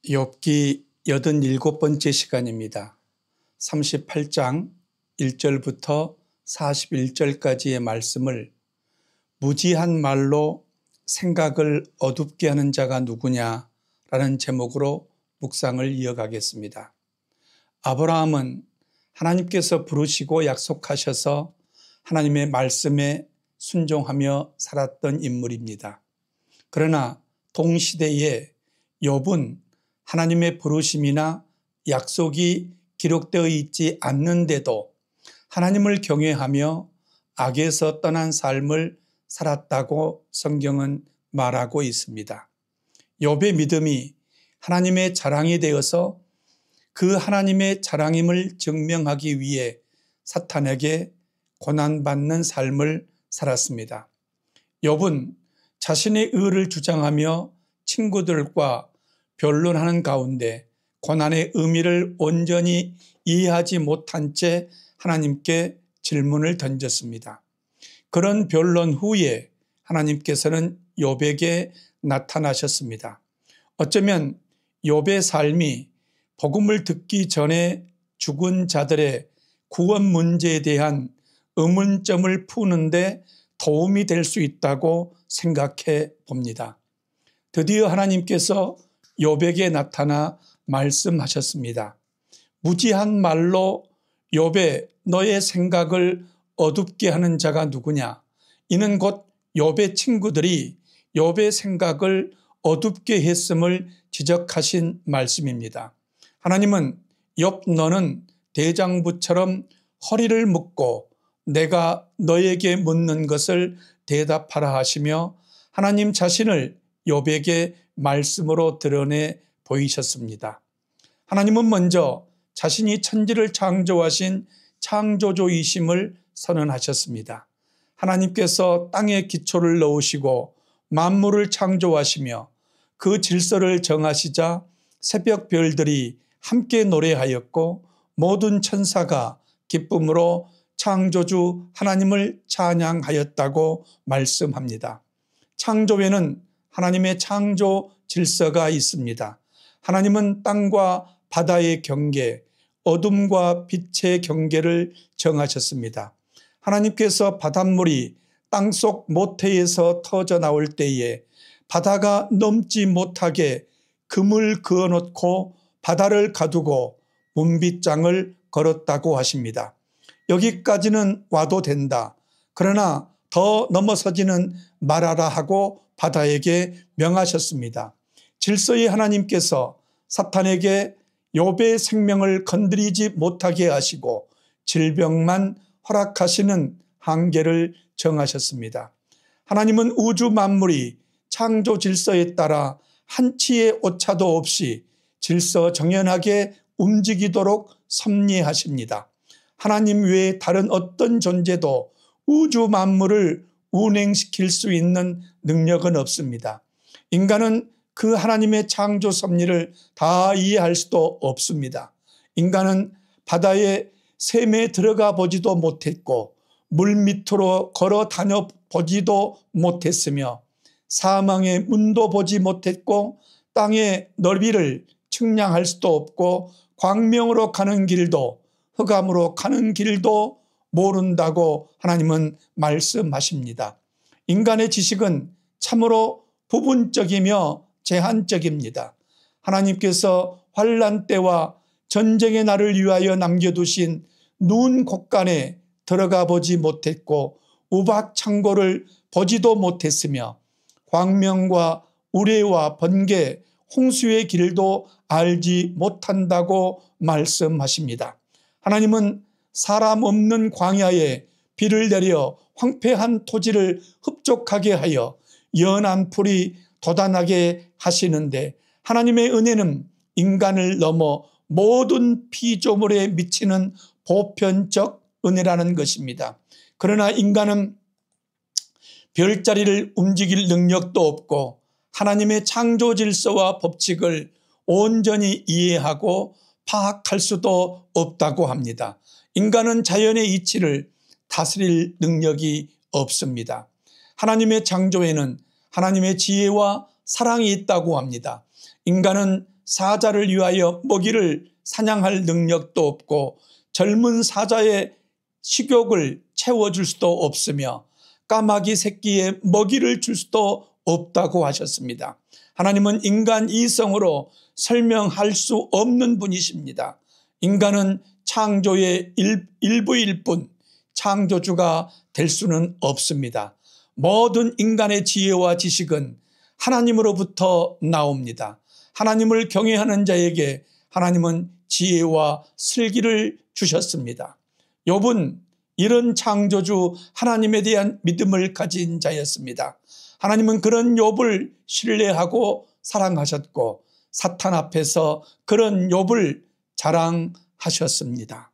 욥기 87번째 시간입니다. 38장 1절부터 41절까지의 말씀을 무지한 말로 생각을 어둡게 하는 자가 누구냐라는 제목으로 묵상을 이어가겠습니다. 아브라함은 하나님께서 부르시고 약속하셔서 하나님의 말씀에 순종하며 살았던 인물입니다. 그러나 동시대에 욥은 하나님의 부르심이나 약속이 기록되어 있지 않는데도 하나님을 경외하며 악에서 떠난 삶을 살았다고 성경은 말하고 있습니다. 욥의 믿음이 하나님의 자랑이 되어서 그 하나님의 자랑임을 증명하기 위해 사탄에게 고난받는 삶을 살았습니다. 욥은 자신의 의를 주장하며 친구들과 변론하는 가운데 고난의 의미를 온전히 이해하지 못한 채 하나님께 질문을 던졌습니다. 그런 변론 후에 하나님께서는 욥에게 나타나셨습니다. 어쩌면 욥의 삶이 복음을 듣기 전에 죽은 자들의 구원 문제에 대한 의문점을 푸는데 도움이 될 수 있다고 생각해 봅니다. 드디어 하나님께서 욥에게 나타나 말씀하셨습니다. 무지한 말로 욥에 너의 생각을 어둡게 하는 자가 누구냐? 이는 곧 욥의 친구들이 욥의 생각을 어둡게 했음을 지적하신 말씀입니다. 하나님은 욥 너는 대장부처럼 허리를 묶고 내가 너에게 묻는 것을 대답하라 하시며 하나님 자신을 욥에게 말씀으로 드러내 보이셨습니다. 하나님은 먼저 자신이 천지를 창조하신 창조주이심을 선언하셨습니다. 하나님께서 땅에 기초를 넣으시고 만물을 창조하시며 그 질서를 정하시자 새벽 별들이 함께 노래하였고 모든 천사가 기쁨으로 창조주 하나님을 찬양하였다고 말씀합니다. 창조에는 하나님의 창조 질서가 있습니다. 하나님은 땅과 바다의 경계, 어둠과 빛의 경계를 정하셨습니다. 하나님께서 바닷물이 땅속 모태에서 터져 나올 때에 바다가 넘지 못하게 금을 그어놓고 바다를 가두고 문빗장을 걸었다고 하십니다. 여기까지는 와도 된다. 그러나 더 넘어서지는 말아라 하고 바다에게 명하셨습니다. 질서의 하나님께서 사탄에게 욥의 생명을 건드리지 못하게 하시고 질병만 허락하시는 한계를 정하셨습니다. 하나님은 우주 만물이 창조 질서에 따라 한치의 오차도 없이 질서 정연하게 움직이도록 섭리하십니다. 하나님 외에 다른 어떤 존재도 우주 만물을 운행시킬 수 있는 능력은 없습니다. 인간은 그 하나님의 창조 섭리를 다 이해할 수도 없습니다. 인간은 바다의 샘에 들어가 보지도 못했고 물 밑으로 걸어 다녀 보지도 못했으며 사망의 문도 보지 못했고 땅의 넓이를 측량할 수도 없고 광명으로 가는 길도 흑암으로 가는 길도 모른다고 하나님은 말씀하십니다. 인간의 지식은 참으로 부분적이며 제한적입니다. 하나님께서 환난 때와 전쟁의 날을 위하여 남겨두신 눈 곳간에 들어가 보지 못했고 우박 창고를 보지도 못했으며 광명과 우레와 번개, 홍수의 길도 알지 못한다고 말씀하십니다. 하나님은 사람 없는 광야에 비를 내려 황폐한 토지를 흡족하게 하여 연한 풀이 돋아나게 하시는데 하나님의 은혜는 인간을 넘어 모든 피조물에 미치는 보편적 은혜라는 것입니다. 그러나 인간은 별자리를 움직일 능력도 없고 하나님의 창조 질서와 법칙을 온전히 이해하고 파악할 수도 없다고 합니다. 인간은 자연의 이치를 다스릴 능력이 없습니다. 하나님의 창조에는 하나님의 지혜와 사랑이 있다고 합니다. 인간은 사자를 위하여 먹이를 사냥할 능력도 없고 젊은 사자의 식욕을 채워줄 수도 없으며 까마귀 새끼에 먹이를 줄 수도 없다고 하셨습니다. 하나님은 인간 이성으로 설명할 수 없는 분이십니다. 인간은 창조의 일부일 뿐 창조주가 될 수는 없습니다. 모든 인간의 지혜와 지식은 하나님으로부터 나옵니다. 하나님을 경외하는 자에게 하나님은 지혜와 슬기를 주셨습니다. 욥은 이런 창조주 하나님에 대한 믿음을 가진 자였습니다. 하나님은 그런 욥을 신뢰하고 사랑하셨고 사탄 앞에서 그런 욥을 자랑하셨습니다.